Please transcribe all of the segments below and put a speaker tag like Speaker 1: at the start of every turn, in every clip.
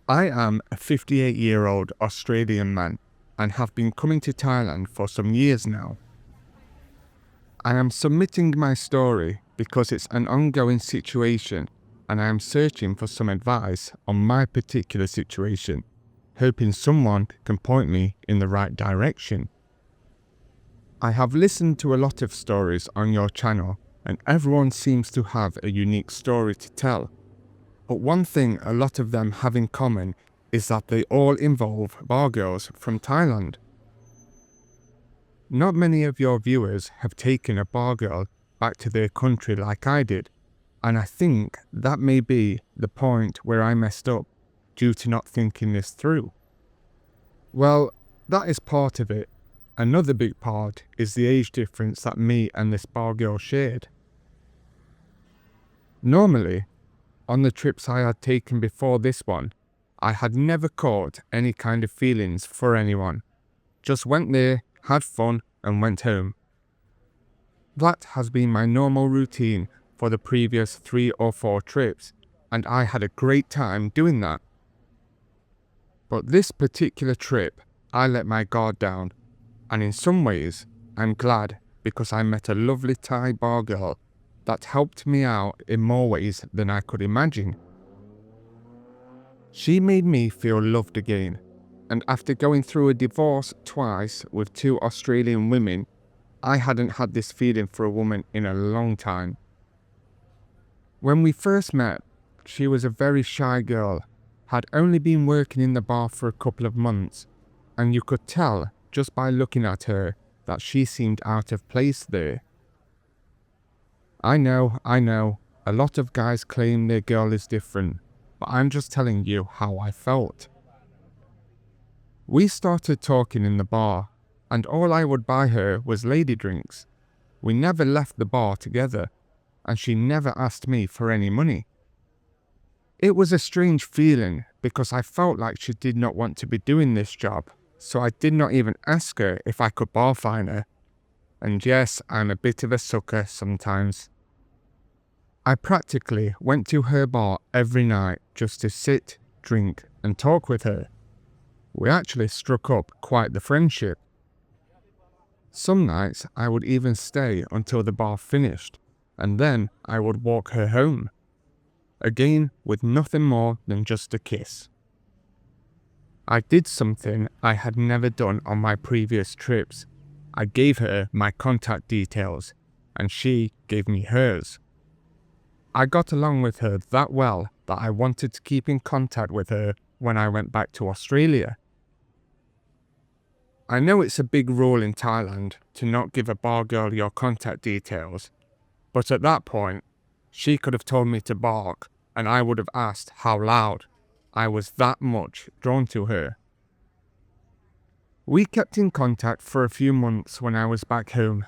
Speaker 1: I am a 58-year-old Australian man and have been coming to Thailand for some years now. I am submitting my story because it's an ongoing situation and I am searching for some advice on my particular situation, hoping someone can point me in the right direction. I have listened to a lot of stories on your channel and everyone seems to have a unique story to tell. But one thing a lot of them have in common is that they all involve bar girls from Thailand. Not many of your viewers have taken a bar girl back to their country like I did, and I think that may be the point where I messed up due to not thinking this through. Well, that is part of it. Another big part is the age difference that me and this bar girl shared. Normally, on the trips I had taken before this one, I had never caught any kind of feelings for anyone. Just went there, had fun, and went home. That has been my normal routine for the previous 3 or 4 trips, and I had a great time doing that. But this particular trip, I let my guard down, and in some ways, I'm glad because I met a lovely Thai bar girl that helped me out in more ways than I could imagine. She made me feel loved again, and after going through a divorce twice with 2 Australian women, I hadn't had this feeling for a woman in a long time. When we first met, she was a very shy girl, had only been working in the bar for a couple of months, and you could tell just by looking at her that she seemed out of place there. I know, a lot of guys claim their girl is different, but I'm just telling you how I felt. We started talking in the bar, and all I would buy her was lady drinks. We never left the bar together, and she never asked me for any money. It was a strange feeling because I felt like she did not want to be doing this job, so I did not even ask her if I could bar fine her. And yes, I'm a bit of a sucker sometimes. I practically went to her bar every night just to sit, drink, and talk with her. We actually struck up quite the friendship. Some nights I would even stay until the bar finished, and then I would walk her home. Again, with nothing more than just a kiss. I did something I had never done on my previous trips. I gave her my contact details, and she gave me hers. I got along with her that well that I wanted to keep in contact with her when I went back to Australia. I know it's a big rule in Thailand to not give a bar girl your contact details, but at that point, she could have told me to bark and I would have asked how loud. I was that much drawn to her. We kept in contact for a few months when I was back home,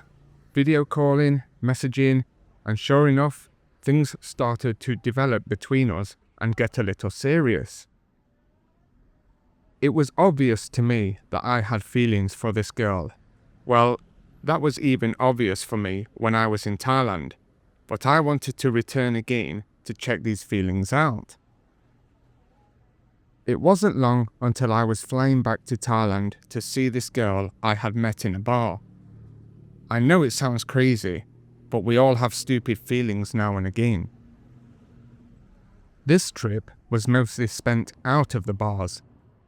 Speaker 1: video calling, messaging, and sure enough, things started to develop between us and get a little serious. It was obvious to me that I had feelings for this girl. Well, that was even obvious for me when I was in Thailand, but I wanted to return again to check these feelings out. It wasn't long until I was flying back to Thailand to see this girl I had met in a bar. I know it sounds crazy, but we all have stupid feelings now and again. This trip was mostly spent out of the bars,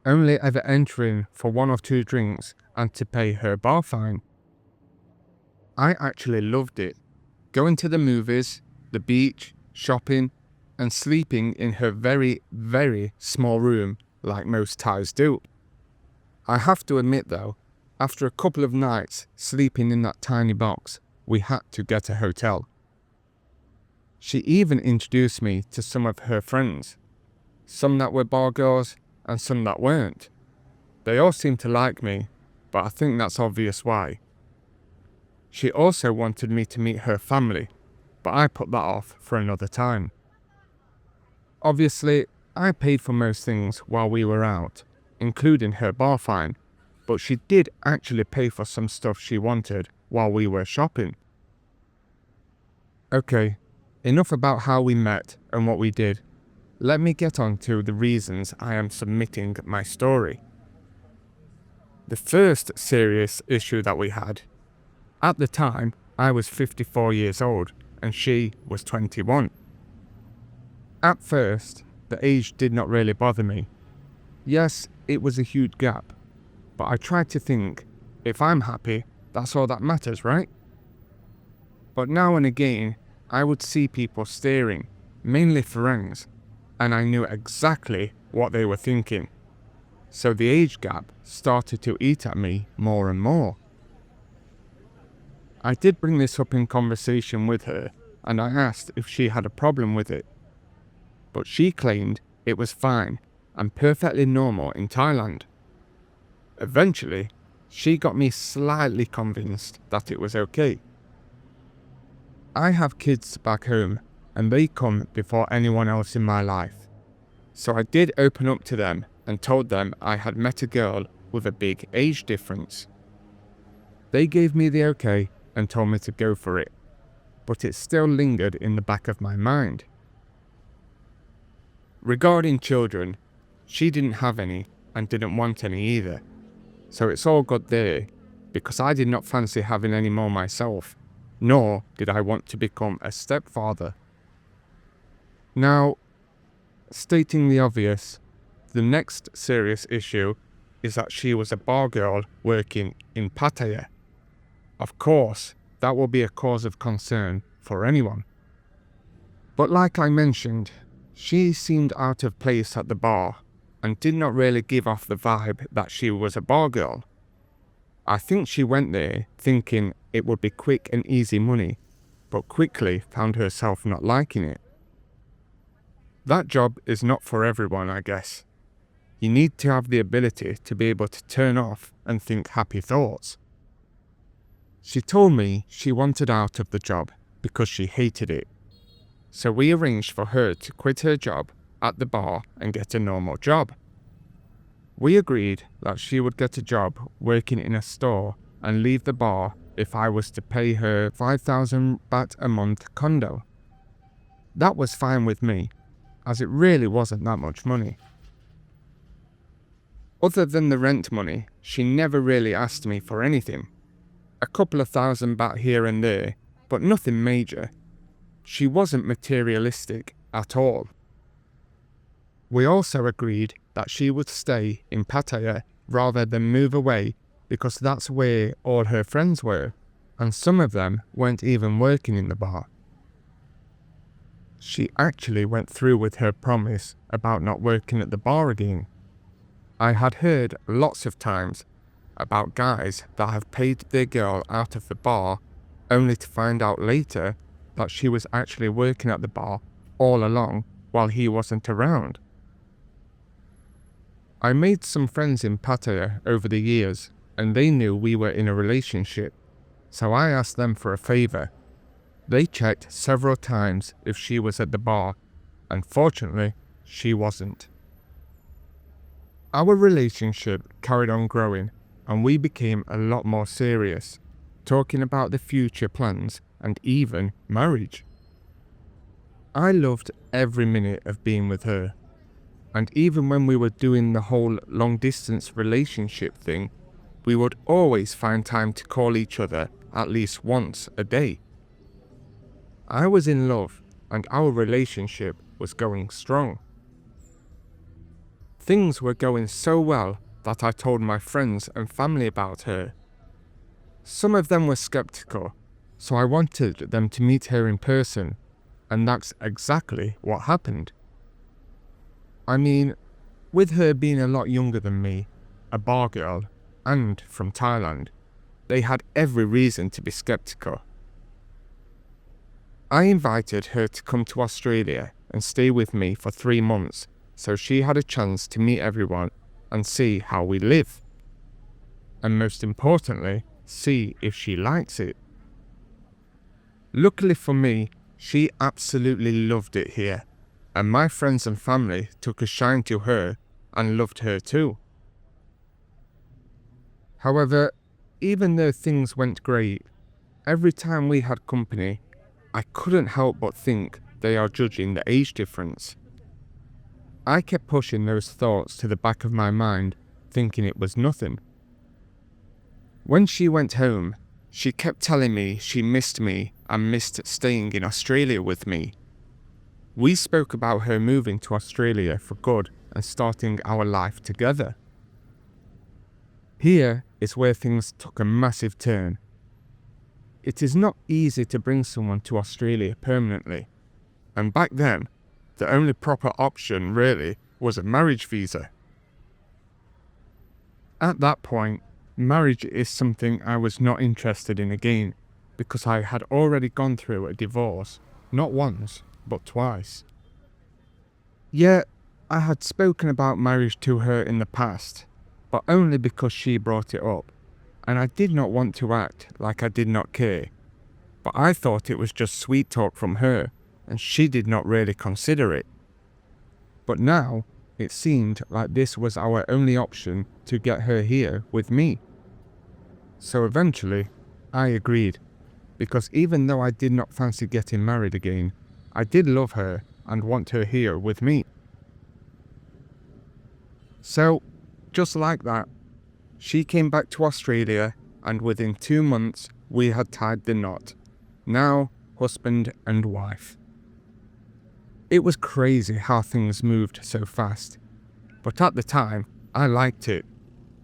Speaker 1: only ever entering for 1 or 2 drinks and to pay her bar fine. I actually loved it, going to the movies, the beach, shopping, and sleeping in her very, very small room like most Thais do. I have to admit though, after a couple of nights sleeping in that tiny box, we had to get a hotel. She even introduced me to some of her friends, some that were bar girls and some that weren't. They all seemed to like me, but I think that's obvious why. She also wanted me to meet her family, but I put that off for another time. Obviously, I paid for most things while we were out, including her bar fine, but she did actually pay for some stuff she wanted while we were shopping. Okay, enough about how we met and what we did. let me get on to the reasons I am submitting my story. The first serious issue that we had. At the time, I was 54 years old and she was 21. At first, the age did not really bother me. Yes, it was a huge gap, but I tried to think, if I'm happy, that's all that matters, right? But now and again, I would see people staring, mainly friends, and I knew exactly what they were thinking. So the age gap started to eat at me more and more. I did bring this up in conversation with her, and I asked if she had a problem with it. But she claimed it was fine and perfectly normal in Thailand. Eventually, she got me slightly convinced that it was okay. I have kids back home, and they come before anyone else in my life. So I did open up to them and told them I had met a girl with a big age difference. They gave me the okay and told me to go for it, but it still lingered in the back of my mind. Regarding children, she didn't have any and didn't want any either, so it's all good there, because I did not fancy having any more myself, nor did I want to become a stepfather. Now, stating the obvious, the next serious issue is that she was a bar girl working in Pattaya. Of course, that will be a cause of concern for anyone. But like I mentioned, she seemed out of place at the bar and did not really give off the vibe that she was a bar girl. I think she went there thinking it would be quick and easy money, but quickly found herself not liking it. That job is not for everyone, I guess. You need to have the ability to be able to turn off and think happy thoughts. She told me she wanted out of the job because she hated it. So we arranged for her to quit her job at the bar and get a normal job. We agreed that she would get a job working in a store and leave the bar if I was to pay her 5,000 baht a month condo. That was fine with me, as it really wasn't that much money. Other than the rent money, she never really asked me for anything. A couple of thousand baht here and there, but nothing major. She wasn't materialistic at all. We also agreed that she would stay in Pattaya rather than move away because that's where all her friends were, and some of them weren't even working in the bar. She actually went through with her promise about not working at the bar again. I had heard lots of times about guys that have paid their girl out of the bar only to find out later that she was actually working at the bar all along while he wasn't around. I made some friends in Pattaya over the years and they knew we were in a relationship, so I asked them for a favour. They checked several times if she was at the bar, and fortunately, she wasn't. Our relationship carried on growing and we became a lot more serious, talking about the future plans and even marriage. I loved every minute of being with her, and even when we were doing the whole long-distance relationship thing, we would always find time to call each other at least once a day. I was in love and our relationship was going strong. Things were going so well that I told my friends and family about her. Some of them were skeptical, so I wanted them to meet her in person, and that's exactly what happened. I mean, with her being a lot younger than me, a bar girl, and from Thailand, they had every reason to be skeptical. I invited her to come to Australia and stay with me for 3 months so she had a chance to meet everyone and see how we live. And most importantly, see if she likes it. Luckily for me, she absolutely loved it here, and my friends and family took a shine to her and loved her too. However, even though things went great, every time we had company, I couldn't help but think they are judging the age difference. I kept pushing those thoughts to the back of my mind, thinking it was nothing. When she went home, she kept telling me she missed me and missed staying in Australia with me. We spoke about her moving to Australia for good and starting our life together. Here is where things took a massive turn. It is not easy to bring someone to Australia permanently, and back then, the only proper option really was a marriage visa. At that point, marriage is something I was not interested in again, because I had already gone through a divorce, not once, but twice. Yeah, I had spoken about marriage to her in the past, but only because she brought it up, and I did not want to act like I did not care. But I thought it was just sweet talk from her, and she did not really consider it. But now, it seemed like this was our only option to get her here with me. So eventually, I agreed, because even though I did not fancy getting married again, I did love her and want her here with me. So, just like that, she came back to Australia, and within 2 months, we had tied the knot. Now, husband and wife. It was crazy how things moved so fast, but at the time, I liked it,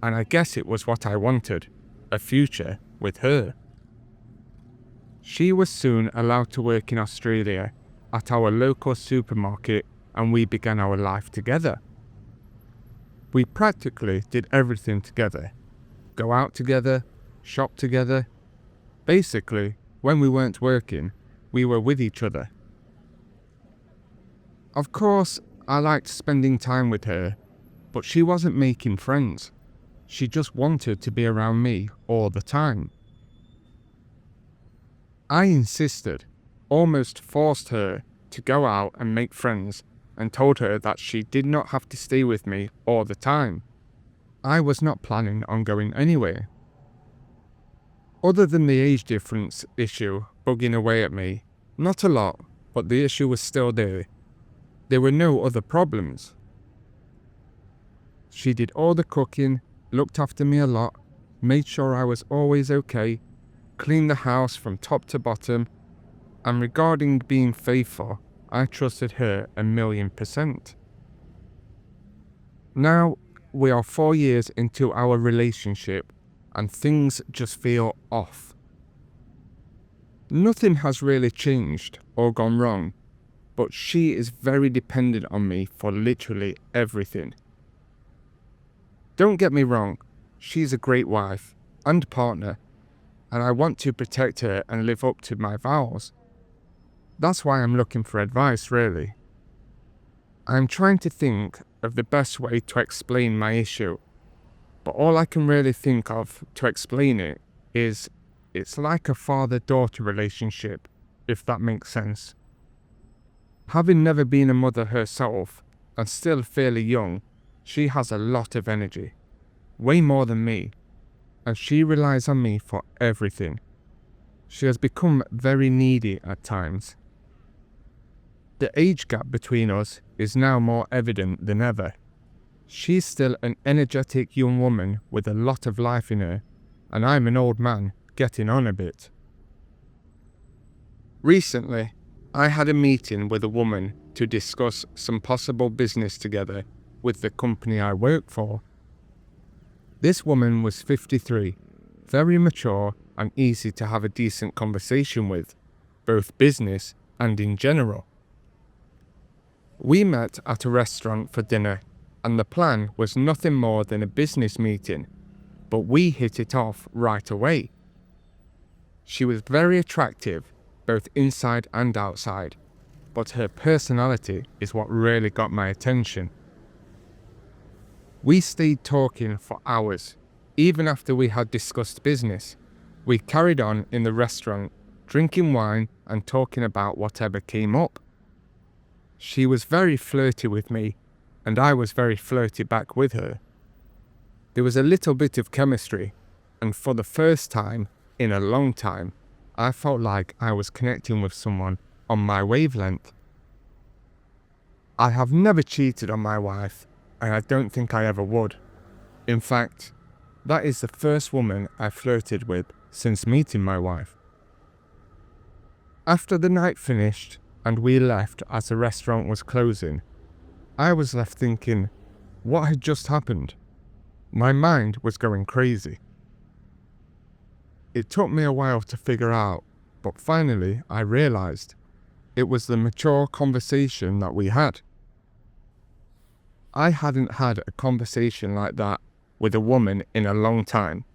Speaker 1: and I guess it was what I wanted, a future with her. She was soon allowed to work in Australia at our local supermarket, and we began our life together. We practically did everything together. Go out together, shop together. Basically, when we weren't working, we were with each other. Of course, I liked spending time with her, but she wasn't making friends. She just wanted to be around me all the time. I insisted, almost forced her to go out and make friends, and told her that she did not have to stay with me all the time. I was not planning on going anywhere. Other than the age difference issue bugging away at me, not a lot, but the issue was still there. There were no other problems. She did all the cooking, looked after me a lot, made sure I was always okay, cleaned the house from top to bottom, and regarding being faithful, I trusted her 1,000,000%. Now, we are 4 years into our relationship, and things just feel off. Nothing has really changed or gone wrong, but she is very dependent on me for literally everything. Don't get me wrong, she's a great wife and partner, and I want to protect her and live up to my vows. That's why I'm looking for advice, really. I'm trying to think of the best way to explain my issue, but all I can really think of to explain it is it's like a father-daughter relationship, if that makes sense. Having never been a mother herself, and still fairly young, she has a lot of energy, way more than me, and she relies on me for everything. She has become very needy at times. The age gap between us is now more evident than ever. She's still an energetic young woman with a lot of life in her, and I'm an old man getting on a bit. Recently, I had a meeting with a woman to discuss some possible business together with the company I work for. This woman was 53, very mature and easy to have a decent conversation with, both business and in general. We met at a restaurant for dinner, and the plan was nothing more than a business meeting, but we hit it off right away. She was very attractive, both inside and outside, but her personality is what really got my attention. We stayed talking for hours, even after we had discussed business. We carried on in the restaurant, drinking wine and talking about whatever came up. She was very flirty with me, and I was very flirty back with her. There was a little bit of chemistry, and for the first time in a long time, I felt like I was connecting with someone on my wavelength. I have never cheated on my wife, and I don't think I ever would. In fact, that is the first woman I flirted with since meeting my wife. After the night finished and we left as the restaurant was closing, I was left thinking, what had just happened? My mind was going crazy. It took me a while to figure out, but finally I realized it was the mature conversation that we had. I hadn't had a conversation like that with a woman in a long time.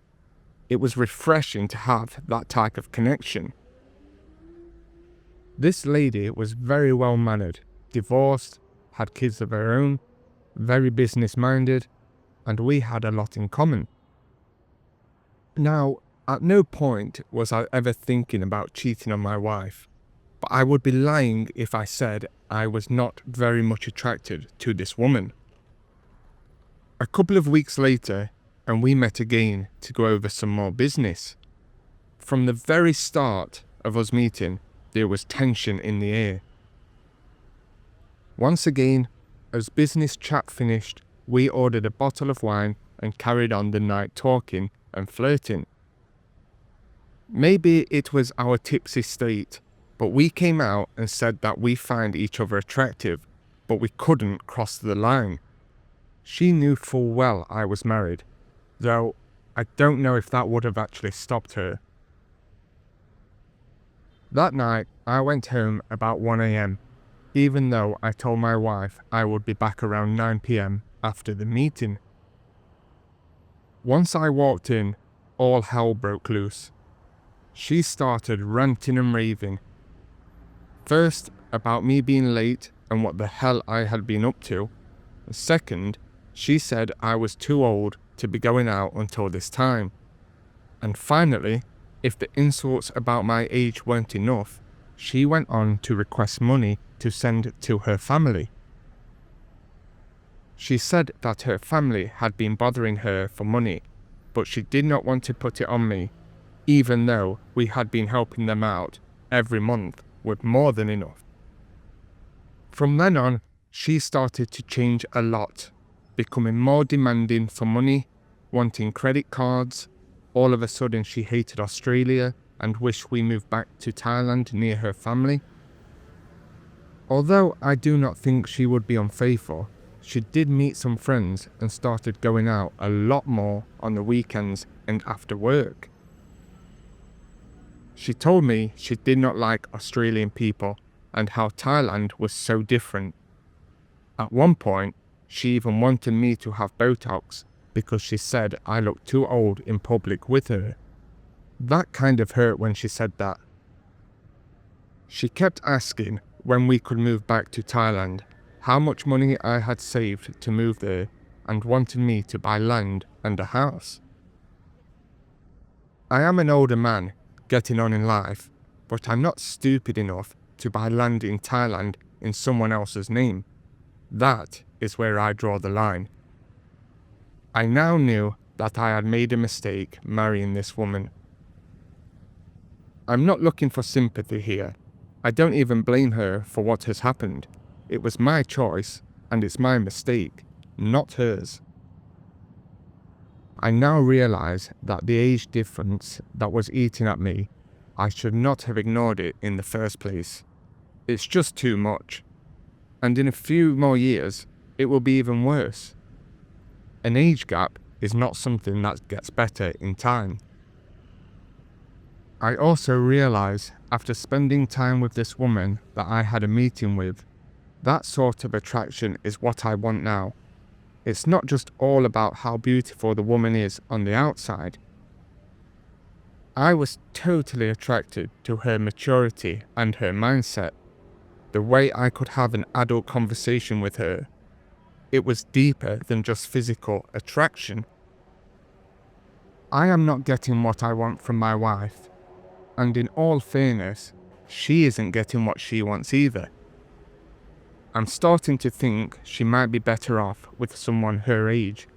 Speaker 1: It was refreshing to have that type of connection. This lady was very well mannered, divorced, had kids of her own, very business minded, and we had a lot in common. Now, at no point was I ever thinking about cheating on my wife, but I would be lying if I said I was not very much attracted to this woman. A couple of weeks later, and we met again to go over some more business. From the very start of us meeting, there was tension in the air. Once again, as business chat finished, we ordered a bottle of wine and carried on the night talking and flirting. Maybe it was our tipsy state, but we came out and said that we find each other attractive, but we couldn't cross the line. She knew full well I was married, though I don't know if that would have actually stopped her. That night, I went home about 1 a.m, even though I told my wife I would be back around 9 p.m. after the meeting. Once I walked in, all hell broke loose. She started ranting and raving. First, about me being late and what the hell I had been up to. Second, she said I was too old to be going out until this time. And finally, if the insults about my age weren't enough, she went on to request money to send to her family. She said that her family had been bothering her for money, but she did not want to put it on me, even though we had been helping them out every month with more than enough. From then on, she started to change a lot, becoming more demanding for money, wanting credit cards. All of a sudden she hated Australia and wished we moved back to Thailand near her family. Although I do not think she would be unfaithful, she did meet some friends and started going out a lot more on the weekends and after work. She told me she did not like Australian people and how Thailand was so different. At one point, she even wanted me to have Botox because she said I looked too old in public with her. That kind of hurt when she said that. She kept asking when we could move back to Thailand, how much money I had saved to move there, and wanted me to buy land and a house. I am an older man, getting on in life, but I'm not stupid enough to buy land in Thailand in someone else's name. That is where I draw the line. I now knew that I had made a mistake marrying this woman. I'm not looking for sympathy here. I don't even blame her for what has happened. It was my choice, and it's my mistake, not hers. I now realize that the age difference that was eating at me, I should not have ignored it in the first place. It's just too much. And in a few more years, it will be even worse. An age gap is not something that gets better in time. I also realize after spending time with this woman that I had a meeting with, that sort of attraction is what I want now. It's not just all about how beautiful the woman is on the outside. I was totally attracted to her maturity and her mindset, the way I could have an adult conversation with her. It was deeper than just physical attraction. I am not getting what I want from my wife, and in all fairness, she isn't getting what she wants either. I'm starting to think she might be better off with someone her age,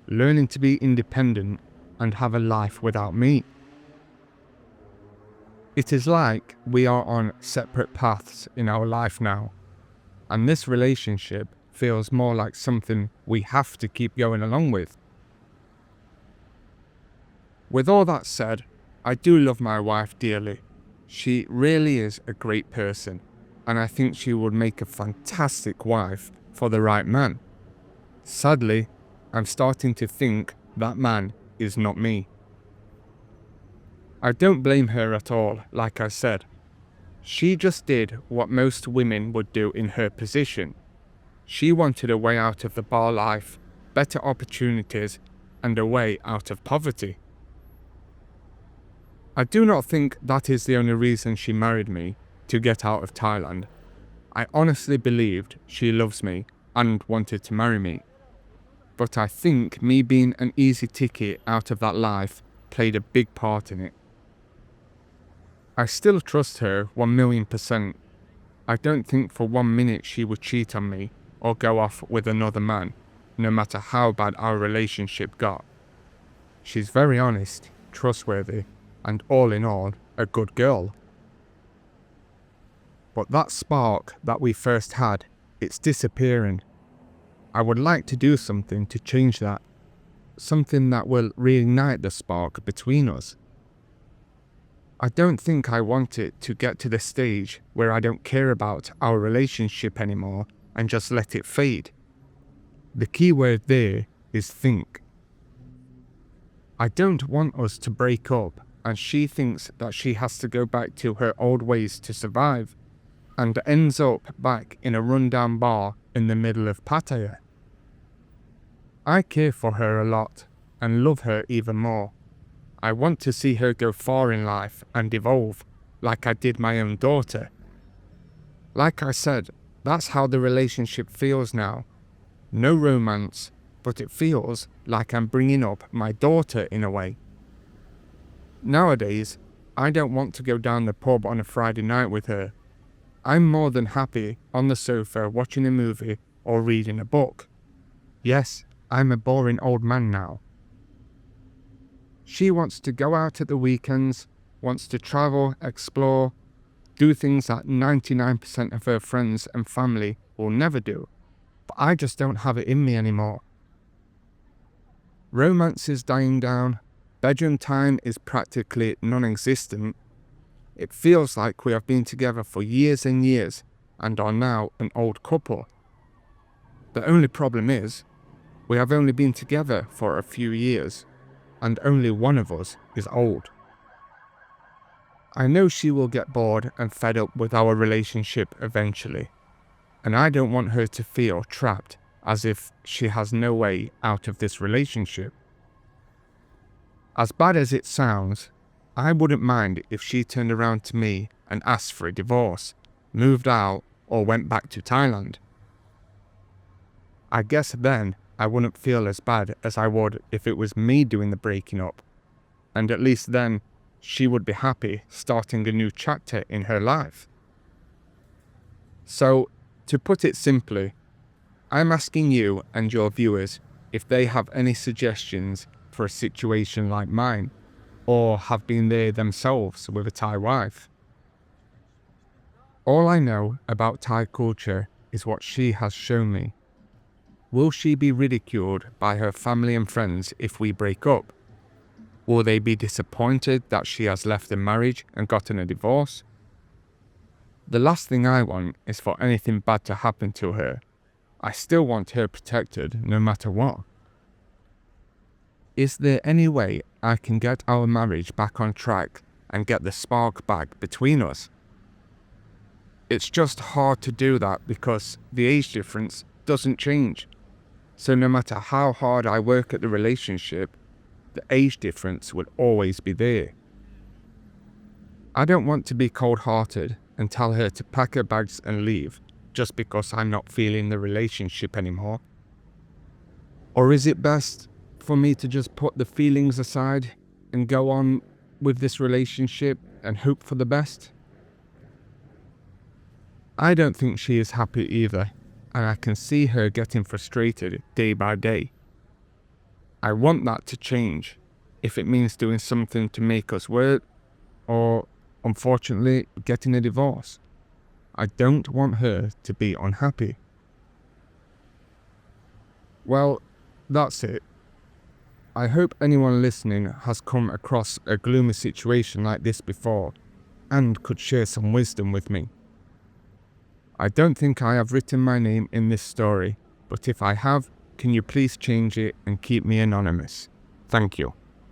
Speaker 1: learning to be independent and have a life without me. It is like we are on separate paths in our life now. and this relationship feels more like something we have to keep going along with. With all that said, I do love my wife dearly. She really is a great person, and I think she would make a fantastic wife for the right man. Sadly, I'm starting to think that man is not me. I don't blame her at all, like I said. She just did what most women would do in her position. She wanted a way out of the bar life, better opportunities, and a way out of poverty. I do not think that is the only reason she married me, to get out of Thailand. I honestly believed she loves me and wanted to marry me. But I think me being an easy ticket out of that life played a big part in it. I still trust her 1,000,000%. I don't think for 1 minute she would cheat on me or go off with another man, no matter how bad our relationship got. She's very honest, trustworthy, and all in all, a good girl. But that spark that we first had, it's disappearing. I would like to do something to change that. Something that will reignite the spark between us. I don't think I want it to get to the stage where I don't care about our relationship anymore and just let it fade. The key word there is think. I don't want us to break up and she thinks that she has to go back to her old ways to survive and ends up back in a rundown bar in the middle of Pattaya. I care for her a lot and love her even more. I want to see her go far in life and evolve, like I did my own daughter. Like I said, that's how the relationship feels now. No romance, but it feels like I'm bringing up my daughter in a way. Nowadays, I don't want to go down the pub on a Friday night with her. I'm more than happy on the sofa watching a movie or reading a book. Yes, I'm a boring old man now. She wants to go out at the weekends, wants to travel, explore, do things that 99% of her friends and family will never do. But I just don't have it in me anymore. Romance is dying down. Bedroom time is practically non-existent. It feels like we have been together for years and years and are now an old couple. The only problem is, we have only been together for a few years, and only one of us is old. I know she will get bored and fed up with our relationship eventually, and I don't want her to feel trapped as if she has no way out of this relationship. As bad as it sounds, I wouldn't mind if she turned around to me and asked for a divorce, moved out, or went back to Thailand. I guess then I wouldn't feel as bad as I would if it was me doing the breaking up, and at least then she would be happy starting a new chapter in her life. So, to put it simply, I'm asking you and your viewers if they have any suggestions for a situation like mine, or have been there themselves with a Thai wife. All I know about Thai culture is what she has shown me. Will she be ridiculed by her family and friends if we break up? Will they be disappointed that she has left the marriage and gotten a divorce? The last thing I want is for anything bad to happen to her. I still want her protected no matter what. Is there any way I can get our marriage back on track and get the spark back between us? It's just hard to do that because the age difference doesn't change. So no matter how hard I work at the relationship, the age difference will always be there. I don't want to be cold-hearted and tell her to pack her bags and leave just because I'm not feeling the relationship anymore. Or is it best for me to just put the feelings aside and go on with this relationship and hope for the best? I don't think she is happy either, and I can see her getting frustrated day by day. I want that to change, if it means doing something to make us work, or, unfortunately, getting a divorce. I don't want her to be unhappy. Well, that's it. I hope anyone listening has come across a gloomy situation like this before and could share some wisdom with me. I don't think I have written my name in this story, but if I have, can you please change it and keep me anonymous? Thank you.